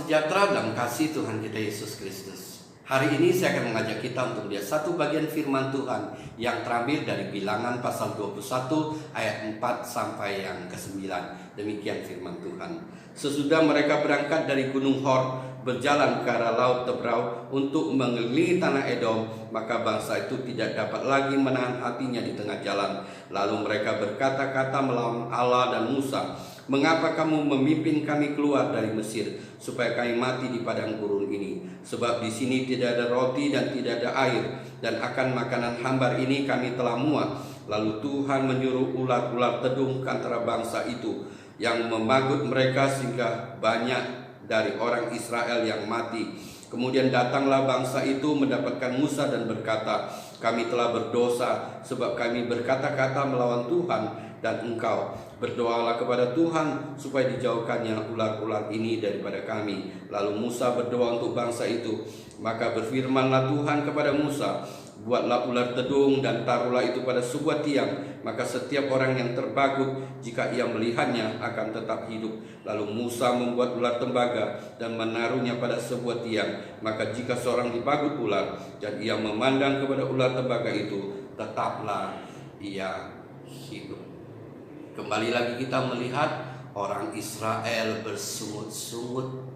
sejahtera dan kasih Tuhan kita Yesus Kristus. Hari ini saya akan mengajak kita untuk melihat satu bagian firman Tuhan yang terambil dari Bilangan pasal 21 ayat 4 sampai yang ke-9. Demikian firman Tuhan. Sesudah mereka berangkat dari Gunung Hor, berjalan ke arah Laut Tebrau untuk mengelilingi tanah Edom, maka bangsa itu tidak dapat lagi menahan hatinya di tengah jalan. Lalu mereka berkata-kata melawan Allah dan Musa, "Mengapa kamu memimpin kami keluar dari Mesir, supaya kami mati di padang gurun ini? Sebab di sini tidak ada roti dan tidak ada air, dan akan makanan hambar ini kami telah muak." Lalu Tuhan menyuruh ular-ular tedung ke antara bangsa itu, yang memagut mereka sehingga banyak dari orang Israel yang mati. Kemudian datanglah bangsa itu mendapatkan Musa dan berkata, "Kami telah berdosa, sebab kami berkata-kata melawan Tuhan dan engkau. Berdoalah kepada Tuhan supaya dijauhkannya ular-ular ini daripada kami." Lalu Musa berdoa untuk bangsa itu. Maka berfirmanlah Tuhan kepada Musa, "Buatlah ular tedung dan taruhlah itu pada sebuah tiang. Maka setiap orang yang terbagut, jika ia melihatnya, akan tetap hidup." Lalu Musa membuat ular tembaga dan menaruhnya pada sebuah tiang. Maka jika seorang dibagut ular dan ia memandang kepada ular tembaga itu, tetaplah ia hidup. Kembali lagi kita melihat orang Israel bersungut-sungut.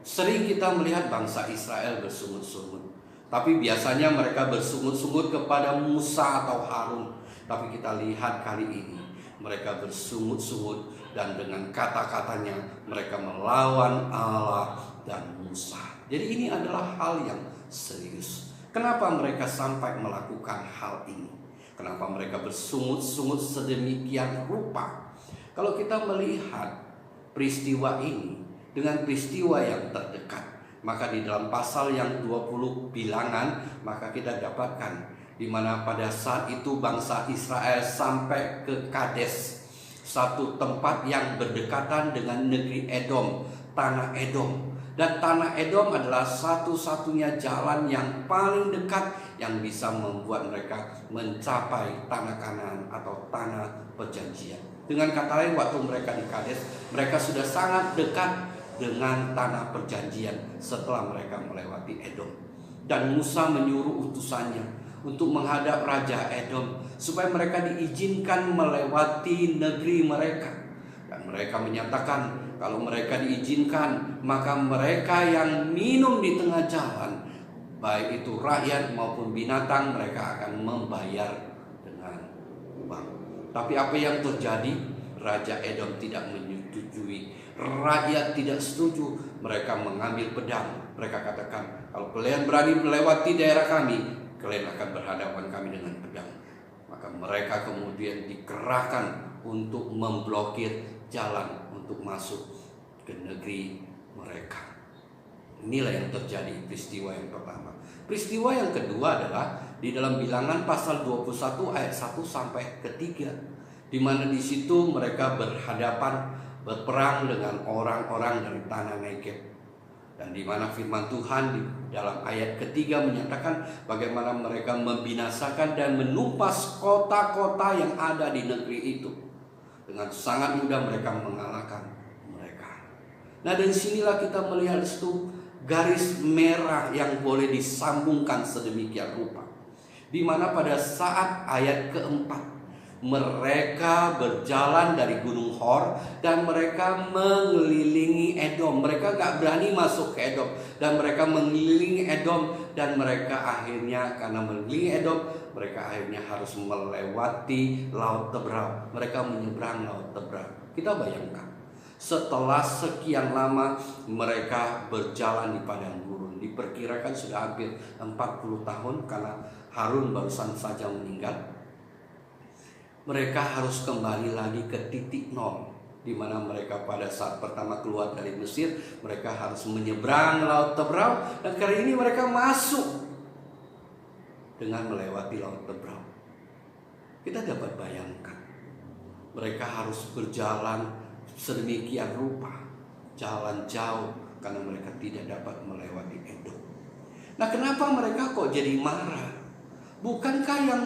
Sering kita melihat bangsa Israel bersungut-sungut, tapi biasanya mereka bersungut-sungut kepada Musa atau Harun. Tapi kita lihat kali ini mereka bersungut-sungut dan dengan kata-katanya mereka melawan Allah dan Musa. Jadi ini adalah hal yang serius. Kenapa mereka sampai melakukan hal ini? Kenapa mereka bersungut-sungut sedemikian rupa? Kalau kita melihat peristiwa ini dengan peristiwa yang terdekat, maka di dalam pasal yang 20 Bilangan, maka kita dapatkan di mana pada saat itu bangsa Israel sampai ke Kades, satu tempat yang berdekatan dengan negeri Edom, tanah Edom. Dan tanah Edom adalah satu-satunya jalan yang paling dekat yang bisa membuat mereka mencapai tanah Kanaan atau tanah perjanjian. Dengan kata lain, waktu mereka di Kades, mereka sudah sangat dekat dengan tanah perjanjian setelah mereka melewati Edom. Dan Musa menyuruh utusannya untuk menghadap Raja Edom supaya mereka diizinkan melewati negeri mereka. Dan mereka menyatakan kalau mereka diizinkan, maka mereka yang minum di tengah jalan, baik itu rakyat maupun binatang, mereka akan membayar dengan uang. Tapi apa yang terjadi? Raja Edom tidak menyetujui, rakyat tidak setuju. Mereka mengambil pedang. Mereka katakan, "Kalau kalian berani melewati daerah kami, kalian akan berhadapan kami dengan pedang." Maka mereka kemudian dikerahkan untuk memblokir jalan untuk masuk ke negeri mereka. Inilah yang terjadi, peristiwa yang pertama. Peristiwa yang kedua adalah di dalam Bilangan pasal 21 ayat 1 sampai ke 3, di mana di situ mereka berperang dengan orang-orang dari tanah Negeb. Dan di mana firman Tuhan di dalam ayat ketiga menyatakan bagaimana mereka membinasakan dan menumpas kota-kota yang ada di negeri itu. Dengan sangat mudah mereka mengalahkan mereka. Nah, dari sinilah kita melihat itu garis merah yang boleh disambungkan sedemikian rupa, di mana pada saat ayat keempat mereka berjalan dari Gunung Hor dan mereka mengelilingi Edom. Mereka gak berani masuk ke Edom dan mereka mengelilingi Edom. Dan mereka akhirnya karena mengelilingi Edom, mereka akhirnya harus melewati Laut Tebrau. Mereka menyeberang Laut Tebrau. Kita bayangkan, setelah sekian lama mereka berjalan di padang gurun, diperkirakan sudah hampir 40 tahun karena Harun barusan saja meninggal. Mereka harus kembali lagi ke titik nol, di mana mereka pada saat pertama keluar dari Mesir, mereka harus menyeberang Laut Tebrau, dan kali ini mereka masuk dengan melewati Laut Tebrau. Kita dapat bayangkan, mereka harus berjalan sedemikian rupa, jalan jauh karena mereka tidak dapat melewati Edom. Nah, kenapa mereka kok jadi marah? Bukankah yang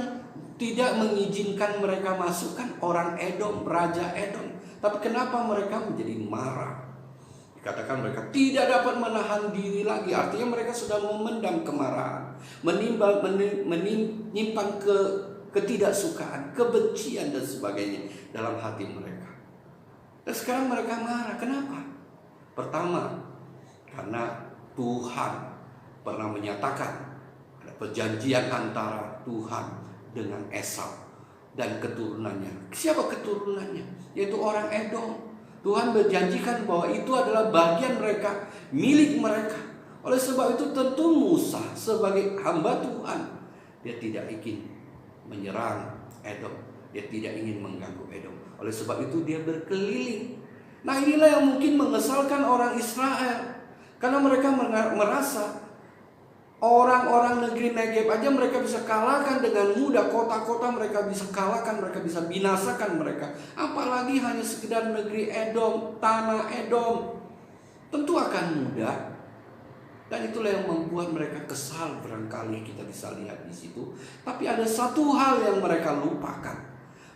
tidak mengizinkan mereka masuk kan orang Edom, Raja Edom? Tapi kenapa mereka menjadi marah? Dikatakan mereka tidak dapat menahan diri lagi. Artinya mereka sudah memendam kemarahan, menyimpan ketidaksukaan, kebencian dan sebagainya dalam hati mereka. Dan sekarang mereka marah. Kenapa? Pertama, karena Tuhan pernah menyatakan ada perjanjian antara Tuhan dengan Esau dan keturunannya. Siapa keturunannya? Yaitu orang Edom. Tuhan berjanjikan bahwa itu adalah bagian mereka, milik mereka. Oleh sebab itu tentu Musa sebagai hamba Tuhan, dia tidak ingin menyerang Edom. Dia tidak ingin mengganggu Edom. Oleh sebab itu dia berkeliling. Nah, inilah yang mungkin mengesalkan orang Israel. Karena mereka merasa orang-orang negeri Negeb aja mereka bisa kalahkan dengan mudah. Kota-kota mereka bisa kalahkan, mereka bisa binasakan mereka. Apalagi hanya sekedar negeri Edom, tanah Edom. Tentu akan mudah. Dan itulah yang membuat mereka kesal, barangkali kita bisa lihat di situ. Tapi ada satu hal yang mereka lupakan,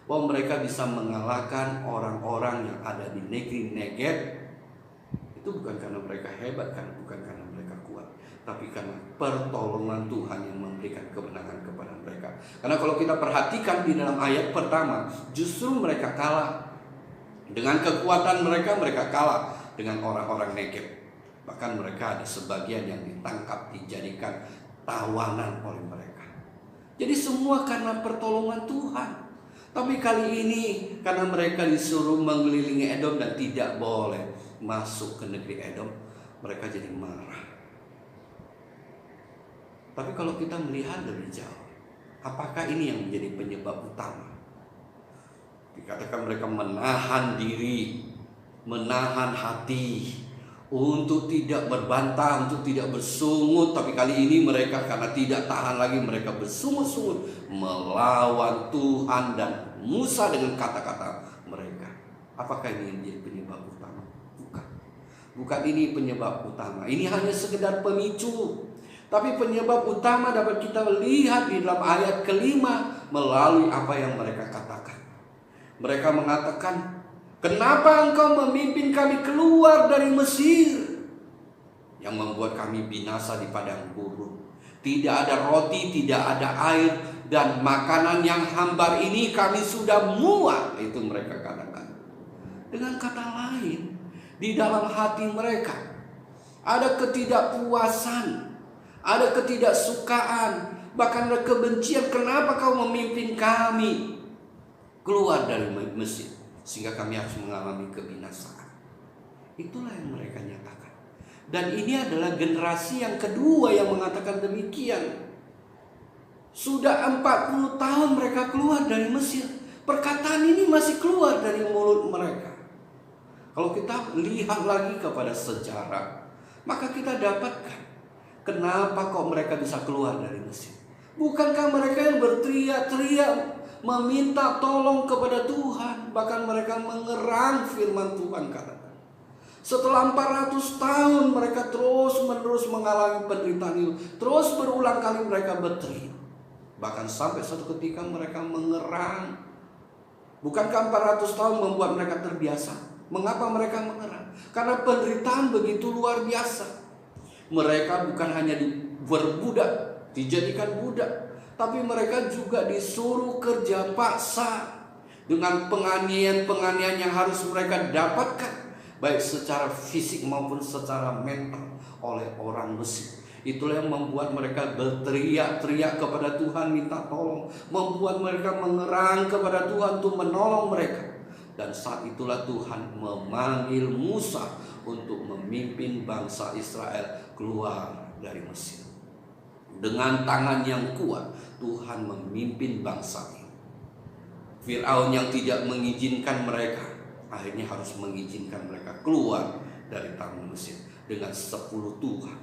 bahwa mereka bisa mengalahkan orang-orang yang ada di negeri Negeb. Itu bukan karena mereka hebat, bukan karena mereka kuat, tapi karena pertolongan Tuhan yang memberikan kemenangan kepada mereka. Karena kalau kita perhatikan di dalam ayat pertama, justru mereka kalah. Dengan kekuatan mereka kalah dengan orang-orang Negeb. Bahkan mereka ada sebagian yang ditangkap, dijadikan tawanan oleh mereka. Jadi semua karena pertolongan Tuhan. Tapi kali ini karena mereka disuruh mengelilingi Edom dan tidak boleh masuk ke negeri Edom, mereka jadi marah. Tapi kalau kita melihat lebih jauh, apakah ini yang menjadi penyebab utama? Dikatakan mereka menahan diri, menahan hati untuk tidak berbantah, untuk tidak bersungut. Tapi kali ini mereka karena tidak tahan lagi, mereka bersungut-sungut melawan Tuhan dan Musa dengan kata-kata mereka. Apakah ini yang menjadi penyebab utama? Bukan ini penyebab utama. Ini hanya sekedar pemicu. Tapi penyebab utama dapat kita lihat di dalam ayat kelima melalui apa yang mereka katakan. Mereka mengatakan, kenapa engkau memimpin kami keluar dari Mesir, yang membuat kami binasa di padang gurun? Tidak ada roti, tidak ada air, dan makanan yang hambar ini kami sudah muak. Itu mereka katakan. Dengan kata lain, di dalam hati mereka ada ketidakpuasan, ada ketidaksukaan, bahkan ada kebencian. Kenapa kau memimpin kami keluar dari Mesir sehingga kami harus mengalami kebinasaan? Itulah yang mereka nyatakan. Dan ini adalah generasi yang kedua yang mengatakan demikian. Sudah 40 tahun mereka keluar dari Mesir. Perkataan ini masih keluar dari mulut mereka. Kalau kita lihat lagi kepada sejarah, maka kita dapatkan kenapa kok mereka bisa keluar dari Mesir. Bukankah mereka yang berteriak-teriak meminta tolong kepada Tuhan? Bahkan mereka mengerang firman Tuhan katakan. Setelah 400 tahun mereka terus-menerus mengalami penderitaan itu. Terus berulang kali mereka berteriak. Bahkan sampai suatu ketika mereka mengerang. Bukankah 400 tahun membuat mereka terbiasa? Mengapa mereka mengerang? Karena penderitaan begitu luar biasa. Mereka bukan hanya berbudak, dijadikan budak, tapi mereka juga disuruh kerja paksa dengan penganiayaan yang harus mereka dapatkan, baik secara fisik maupun secara mental oleh orang Mesir. Itulah yang membuat mereka berteriak-teriak kepada Tuhan minta tolong, membuat mereka mengerang kepada Tuhan untuk menolong mereka. Dan saat itulah Tuhan memanggil Musa untuk memimpin bangsa Israel keluar dari Mesir. Dengan tangan yang kuat Tuhan memimpin bangsa ini. Firaun yang tidak mengizinkan mereka akhirnya harus mengizinkan mereka keluar dari tanah Mesir dengan 10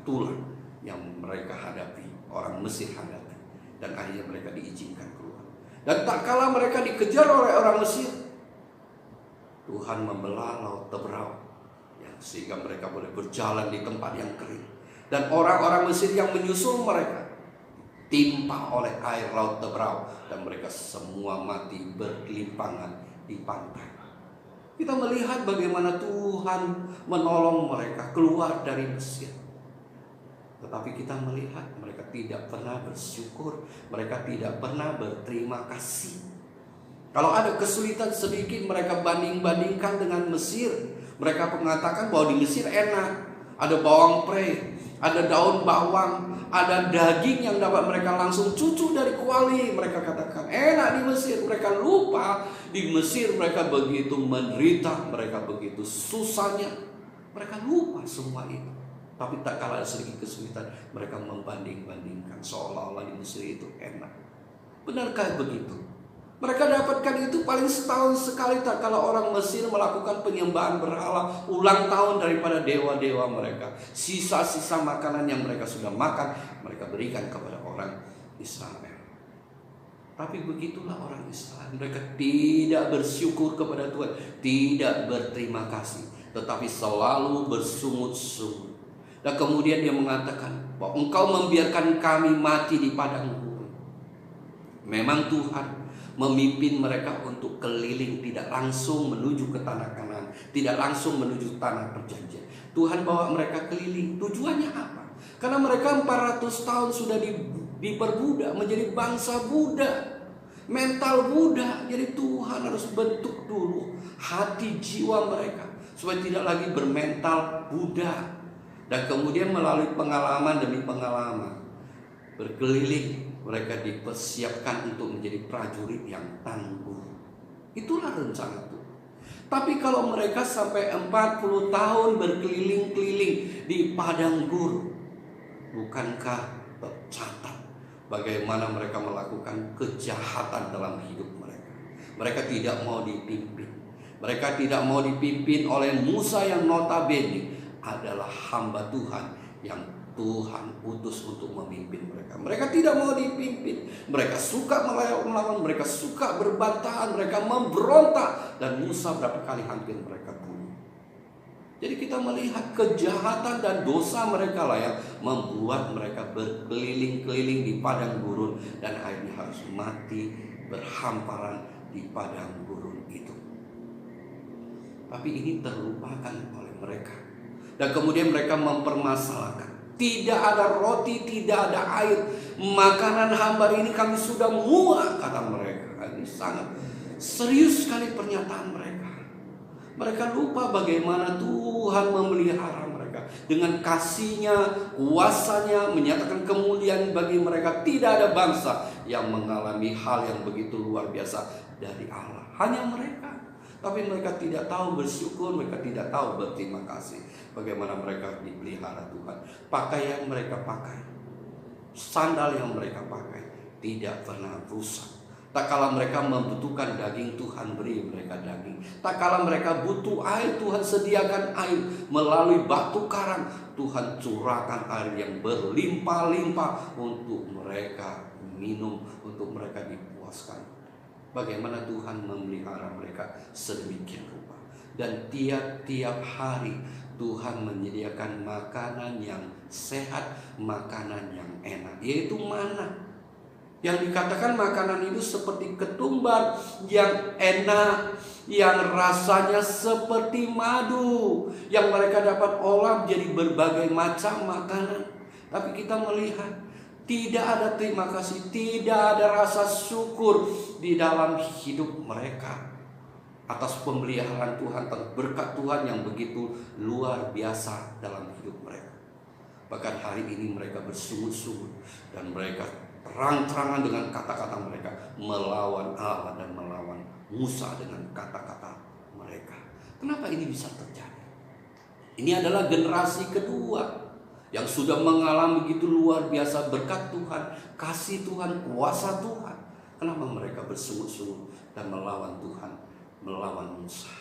tulah yang mereka hadapi, orang Mesir hadapi. Dan akhirnya mereka diizinkan keluar. Dan tak kala mereka dikejar oleh orang Mesir, Tuhan membelah laut Tebrau, ya, sehingga mereka boleh berjalan di tempat yang kering. Dan orang-orang Mesir yang menyusul mereka timpa oleh air laut Tebrau, dan mereka semua mati bergelimpangan di pantai. Kita melihat bagaimana Tuhan menolong mereka keluar dari Mesir. Tetapi kita melihat mereka tidak pernah bersyukur, mereka tidak pernah berterima kasih. Kalau ada kesulitan sedikit, mereka banding-bandingkan dengan Mesir. Mereka mengatakan bahwa di Mesir enak, ada bawang pre, ada daun bawang, ada daging yang dapat mereka langsung cucu dari kuali. Mereka katakan enak di Mesir. Mereka lupa di Mesir mereka begitu menderita, mereka begitu susahnya. Mereka lupa semua itu. Tapi tak kalah ada sedikit kesulitan, mereka membanding-bandingkan seolah-olah di Mesir itu enak. Benarkah begitu? Mereka dapatkan itu paling setahun sekali, tak kalau orang Mesir melakukan penyembahan berhala ulang tahun daripada dewa-dewa mereka. Sisa-sisa makanan yang mereka sudah makan, mereka berikan kepada orang Israel. Tapi begitulah orang Israel. Mereka tidak bersyukur kepada Tuhan, tidak berterima kasih, tetapi selalu bersungut-sungut. Dan kemudian dia mengatakan bahwa engkau membiarkan kami mati di padang gurun. Memang Tuhan memimpin mereka untuk keliling, tidak langsung menuju ke tanah Kanaan, tidak langsung menuju tanah perjanjian. Tuhan bawa mereka keliling. Tujuannya apa? Karena mereka 400 tahun sudah diperbudak menjadi bangsa budak, mental budak. Jadi Tuhan harus bentuk dulu hati jiwa mereka supaya tidak lagi bermental budak. Dan kemudian melalui pengalaman demi pengalaman berkeliling, mereka dipersiapkan untuk menjadi prajurit yang tangguh. Itulah rencana Tuhan. Tapi kalau mereka sampai 40 tahun berkeliling-keliling di padang gurun, bukankah tercatat bagaimana mereka melakukan kejahatan dalam hidup mereka? Mereka tidak mau dipimpin. Mereka tidak mau dipimpin oleh Musa yang notabene adalah hamba Tuhan yang Tuhan utus untuk memimpin mereka. Mereka tidak mau dipimpin. Mereka suka melawan, mereka suka berbantahan, mereka memberontak. Dan Musa berapa kali hampir mereka bunuh. Jadi kita melihat kejahatan dan dosa mereka lah yang membuat mereka berkeliling-keliling di padang gurun, dan akhirnya harus mati berhamparan di padang gurun itu. Tapi ini terlupakan oleh mereka. Dan kemudian mereka mempermasalahkan, tidak ada roti, tidak ada air, makanan hambar ini kami sudah muak, kata mereka. Ini sangat serius sekali pernyataan mereka. Mereka lupa bagaimana Tuhan memelihara mereka dengan kasih-Nya, kuasa-Nya, menyatakan kemuliaan bagi mereka. Tidak ada bangsa yang mengalami hal yang begitu luar biasa dari Allah, hanya mereka. Tapi mereka tidak tahu bersyukur, mereka tidak tahu berterima kasih. Bagaimana mereka dipelihara Tuhan. Pakaian mereka pakai, sandal yang mereka pakai tidak pernah rusak. Tak kala mereka membutuhkan daging, Tuhan beri mereka daging. Tak kala mereka butuh air, Tuhan sediakan air. Melalui batu karang, Tuhan curahkan air yang berlimpah-limpah untuk mereka minum, untuk mereka dipuaskan. Bagaimana Tuhan memelihara mereka sedemikian rupa. Dan tiap-tiap hari Tuhan menyediakan makanan yang sehat, makanan yang enak, yaitu manna. Yang dikatakan makanan itu seperti ketumbar yang enak, yang rasanya seperti madu, yang mereka dapat olah menjadi berbagai macam makanan. Tapi kita melihat tidak ada terima kasih, tidak ada rasa syukur di dalam hidup mereka atas pemeliharaan Tuhan, berkat Tuhan yang begitu luar biasa dalam hidup mereka. Bahkan hari ini mereka bersungut-sungut dan mereka terang-terangan dengan kata-kata mereka melawan Allah dan melawan Musa dengan kata-kata mereka. Kenapa ini bisa terjadi? Ini adalah generasi kedua yang sudah mengalami begitu luar biasa berkat Tuhan, kasih Tuhan, kuasa Tuhan. Kenapa mereka bersungut-sungut dan melawan Tuhan, melawan Musa?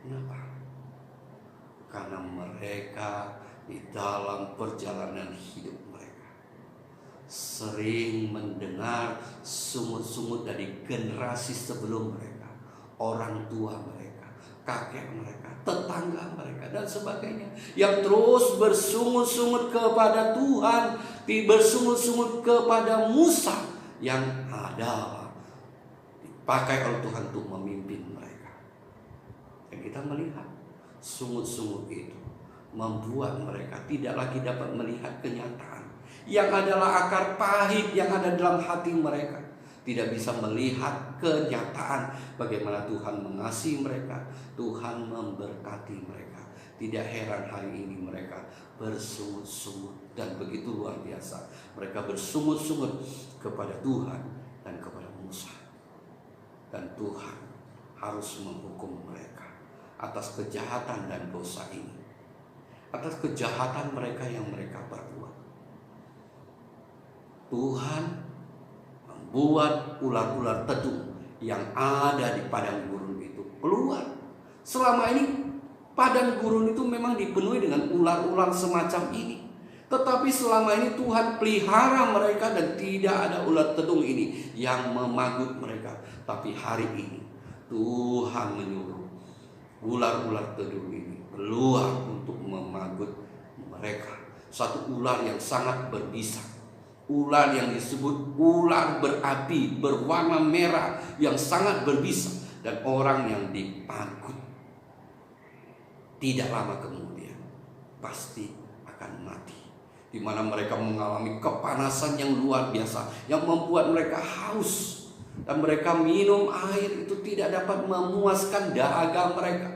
Kenapa? Karena mereka di dalam perjalanan hidup mereka sering mendengar sungut-sungut dari generasi sebelum mereka, orang tua mereka, kakek mereka, tetangga mereka, dan sebagainya, yang terus bersungut-sungut kepada Tuhan, bersungut-sungut kepada Musa yang adalah dipakai oleh Tuhan untuk memimpin mereka. Dan kita melihat sungut-sungut itu membuat mereka tidak lagi dapat melihat kenyataan yang adalah akar pahit yang ada dalam hati mereka. Tidak bisa melihat kenyataan bagaimana Tuhan mengasihi mereka, Tuhan memberkati mereka. Tidak heran hari ini mereka bersungut-sungut dan begitu luar biasa. Mereka bersungut-sungut kepada Tuhan dan kepada Musa. Dan Tuhan harus menghukum mereka atas kejahatan dan dosa ini, atas kejahatan mereka yang mereka perbuat. Tuhan membuat ular-ular tedung yang ada di padang gurun itu keluar. Selama ini padang gurun itu memang dipenuhi dengan ular-ular semacam ini, tetapi selama ini Tuhan pelihara mereka dan tidak ada ular tedung ini yang memagut mereka. Tapi hari ini Tuhan menyuruh ular-ular tedung ini keluar untuk memagut mereka. Satu ular yang sangat berbisa, ular yang disebut ular berapi, berwarna merah, yang sangat berbisa, dan orang yang dipagut tidak lama kemudian pasti akan mati. Di mana mereka mengalami kepanasan yang luar biasa yang membuat mereka haus, dan mereka minum air itu tidak dapat memuaskan dahaga mereka.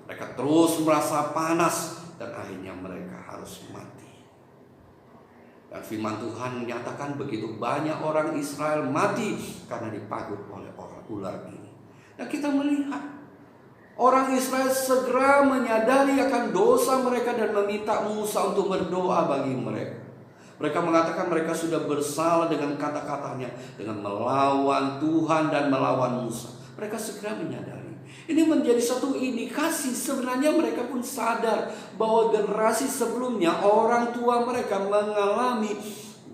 Mereka terus merasa panas dan akhirnya mereka harus mati. Dan firman Tuhan menyatakan begitu banyak orang Israel mati karena dipagut oleh orang ular ini. Dan kita melihat orang Israel segera menyadari akan dosa mereka dan meminta Musa untuk berdoa bagi mereka. Mereka mengatakan mereka sudah bersalah dengan kata-katanya, dengan melawan Tuhan dan melawan Musa. Mereka segera menyadari. Ini menjadi satu indikasi sebenarnya mereka pun sadar bahwa generasi sebelumnya orang tua mereka mengalami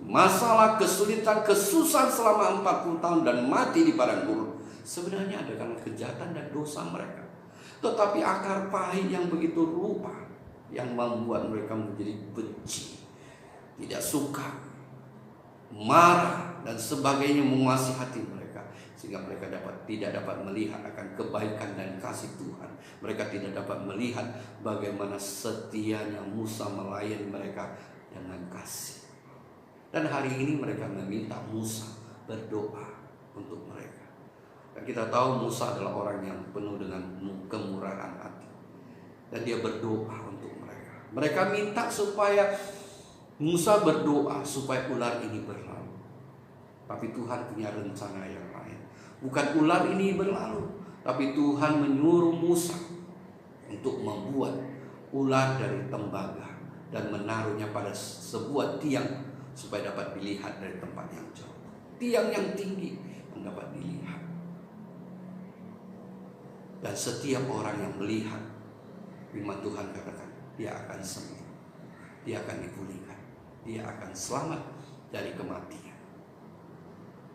masalah, kesulitan, kesusahan selama 40 tahun dan mati di padang gurun. Sebenarnya ada karena kejahatan dan dosa mereka. Tetapi akar pahit yang begitu rupa yang membuat mereka menjadi benci, tidak suka, marah dan sebagainya menguasai hati mereka, sehingga mereka tidak dapat melihat akan kebaikan dan kasih Tuhan. Mereka tidak dapat melihat bagaimana setianya Musa melayani mereka dengan kasih. Dan hari ini mereka meminta Musa berdoa untuk mereka. Dan kita tahu Musa adalah orang yang penuh dengan kemurahan hati, dan dia berdoa untuk mereka. Mereka minta supaya Musa berdoa supaya ular ini berlalu. Tapi Tuhan punya rencana yang lain. Bukan ular ini berlalu, tapi Tuhan menyuruh Musa untuk membuat ular dari tembaga dan menaruhnya pada sebuah tiang supaya dapat dilihat dari tempat yang jauh. Tiang yang tinggi yang dapat dilihat. Dan setiap orang yang melihat, firman Tuhan katakan, dia akan sembuh, dia akan dipulihkan, dia akan selamat dari kematian.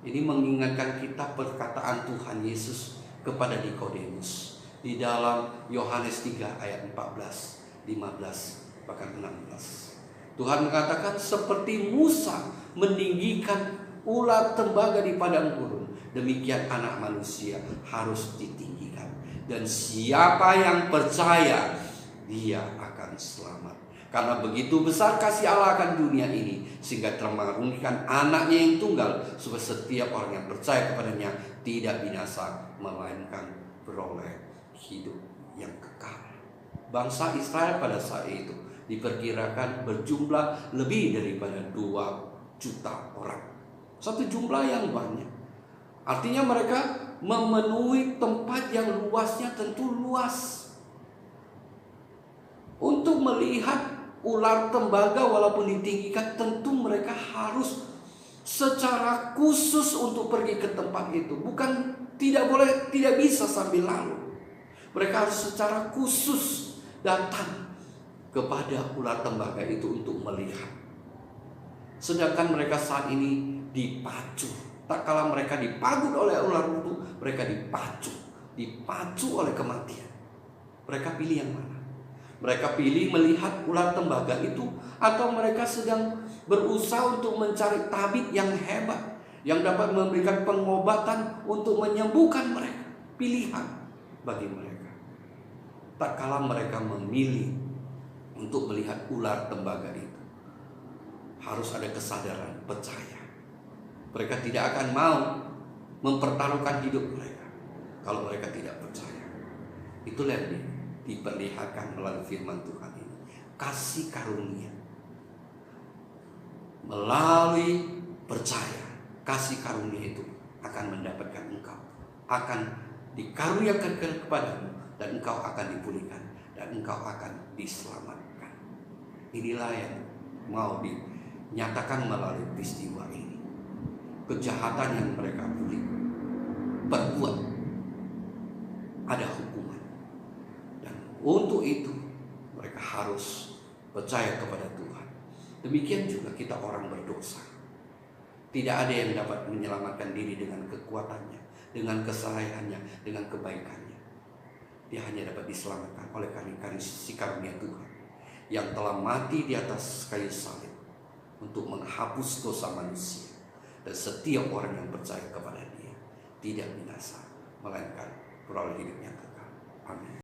Ini mengingatkan kita perkataan Tuhan Yesus kepada Nikodemus di dalam Yohanes 3 ayat 14, 15, bahkan 16. Tuhan mengatakan seperti Musa meninggikan ular tembaga di padang gurun, demikian anak manusia harus ditinggikan. Dan siapa yang percaya, dia akan selamat. Karena begitu besar kasih Allah akan dunia ini, sehingga telah mengaruniakan anaknya yang tunggal, supaya setiap orang yang percaya kepadanya tidak binasa, melainkan beroleh hidup yang kekal. Bangsa Israel pada saat itu diperkirakan berjumlah lebih daripada 2 juta orang. Satu jumlah yang banyak. Artinya mereka memenuhi tempat yang luasnya tentu luas. Untuk melihat ular tembaga walaupun ditinggikan, tentu mereka harus secara khusus untuk pergi ke tempat itu. Bukan tidak bisa sambil lalu. Mereka harus secara khusus datang kepada ular tembaga itu untuk melihat. Sedangkan mereka saat ini dipacu. Tak kala mereka dipagut oleh ular itu, mereka dipacu oleh kematian. Mereka pilih yang mana? Mereka pilih melihat ular tembaga itu, atau mereka sedang berusaha untuk mencari tabib yang hebat, yang dapat memberikan pengobatan untuk menyembuhkan mereka. Pilihan bagi mereka. tak kala mereka memilih untuk melihat ular tembaga itu, harus ada kesadaran percaya. Mereka tidak akan mau mempertaruhkan hidup mereka kalau mereka tidak percaya. Itulah yang diperlihatkan melalui firman Tuhan ini. Kasih karunia melalui percaya. Kasih karunia itu akan mendapatkan engkau, akan dikaruniakan kepadamu, dan engkau akan dipulihkan, dan engkau akan diselamatkan. Inilah yang mau dinyatakan melalui peristiwa ini. Kejahatan yang mereka perbuat, ada hukuman, dan untuk itu mereka harus percaya kepada Tuhan. Demikian juga kita orang berdosa. Tidak ada yang dapat menyelamatkan diri dengan kekuatannya, dengan kesalehannya, dengan kebaikannya. Dia hanya dapat diselamatkan oleh kasih karunia Tuhan yang telah mati di atas kayu salib untuk menghapus dosa manusia. Dan setiap orang yang percaya kepada Dia tidak binasa, melainkan beroleh hidup yang kekal. Amin.